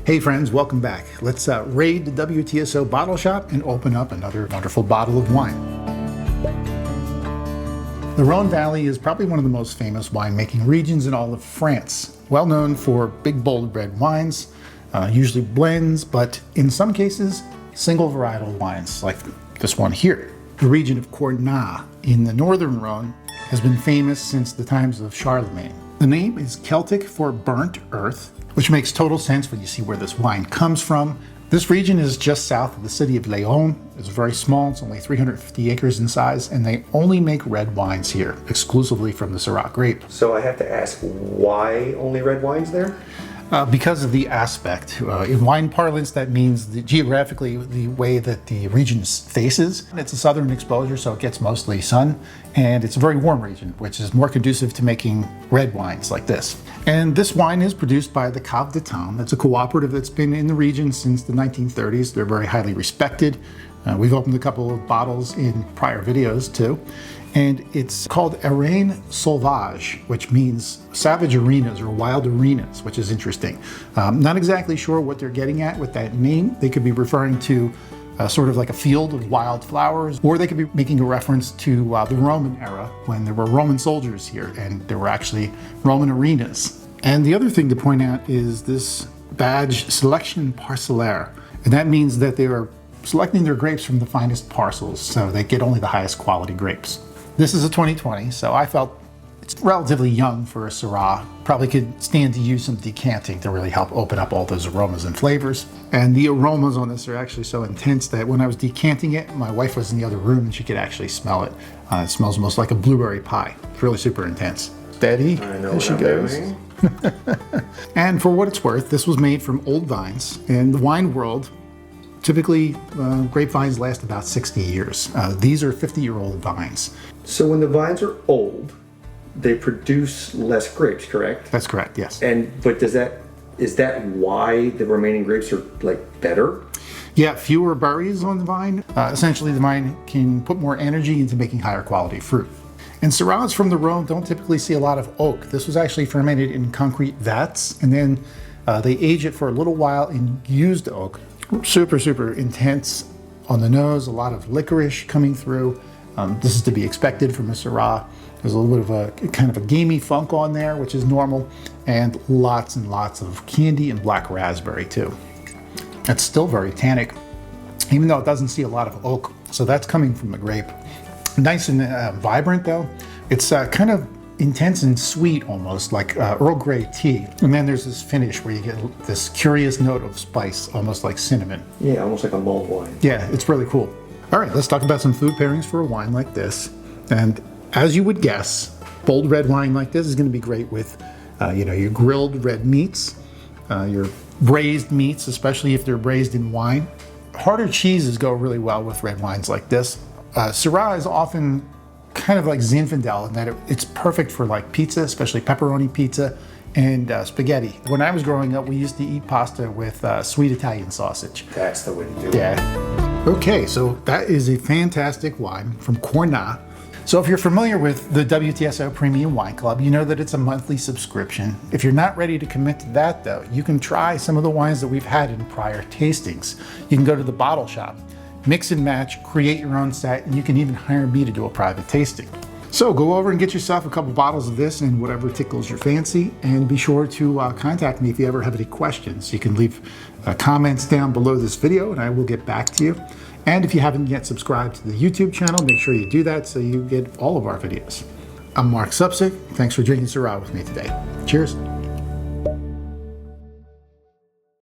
Hey friends, welcome back. Let's raid the WTSO Bottle Shop and open up another wonderful bottle of wine. The Rhone Valley is probably one of the most famous winemaking regions in all of France. Well known for big bold red wines, usually blends, but in some cases, single varietal wines like this one here. The region of Cornas in the northern Rhone has been famous since the times of Charlemagne. The name is Celtic for burnt earth, which makes total sense when you see where this wine comes from. This region is just south of the city of Rhone. It's very small, it's only 350 acres in size, and they only make red wines here, exclusively from the Syrah grape. So I have to ask, why only red wines there? Because of the aspect. In wine parlance, that means geographically the way that the region faces. It's a southern exposure, so it gets mostly sun, and it's a very warm region, which is more conducive to making red wines like this. And this wine is produced by the Cave de Tain. That's a cooperative that's been in the region since the 1930s. They're very highly respected. We've opened a couple of bottles in prior videos too. And it's called Arenes Sauvage, which means savage arenas or wild arenas, which is interesting. Not exactly sure what they're getting at with that name. They could be referring to sort of like a field of wild flowers, or they could be making a reference to the Roman era when there were Roman soldiers here and there were actually Roman arenas. And the other thing to point out is this badge, Selection Parcellaire. And that means that they are selecting their grapes from the finest parcels, so they get only the highest quality grapes. This is a 2020, so I felt it's relatively young for a Syrah. Probably could stand to use some decanting to really help open up all those aromas and flavors. And the aromas on this are actually so intense that when I was decanting it, my wife was in the other room and she could actually smell it. It smells almost like a blueberry pie. It's really super intense. Steady, I know there she goes. And for what it's worth, this was made from old vines. In the wine world, typically, grapevines last about 60 years. These are 50-year-old vines. So when the vines are old, they produce less grapes, correct? That's correct, yes. But is that why the remaining grapes are like better? Yeah, fewer berries on the vine. Essentially, the vine can put more energy into making higher quality fruit. And Syrahs from the Rhone don't typically see a lot of oak. This was actually fermented in concrete vats, and then they age it for a little while in used oak. Super intense on the nose, a lot of licorice coming through. This is to be expected from a Syrah. There's a little bit of a kind of a gamey funk on there, which is normal, and lots of candy and black raspberry too. It's still very tannic, even though it doesn't see a lot of oak. So that's coming from the grape. Nice and vibrant though. It's kind of intense and sweet, almost like Earl Grey tea. And then there's this finish where you get this curious note of spice, almost like cinnamon. Yeah, almost like a mulled wine. Yeah, it's really cool. All right, let's talk about some food pairings for a wine like this. And as you would guess, bold red wine like this is going to be great with, your grilled red meats, your braised meats, especially if they're braised in wine. Harder cheeses go really well with red wines like this. Syrah is often kind of like Zinfandel in that it's perfect for like pizza, especially pepperoni pizza and spaghetti. When I was growing up, we used to eat pasta with sweet Italian sausage. That's the way to do it. Yeah. Okay, so that is a fantastic wine from Cornas. So if you're familiar with the WTSO Premium Wine Club, you know that it's a monthly subscription. If you're not ready to commit to that though, you can try some of the wines that we've had in prior tastings. You can go to the bottle shop, mix and match, create your own set, and you can even hire me to do a private tasting. So go over and get yourself a couple bottles of this and whatever tickles your fancy, and be sure to contact me if you ever have any questions. You can leave comments down below this video and I will get back to you. And if you haven't yet subscribed to the YouTube channel, make sure you do that so you get all of our videos. I'm Marc Supsic. Thanks for drinking Syrah with me today. Cheers.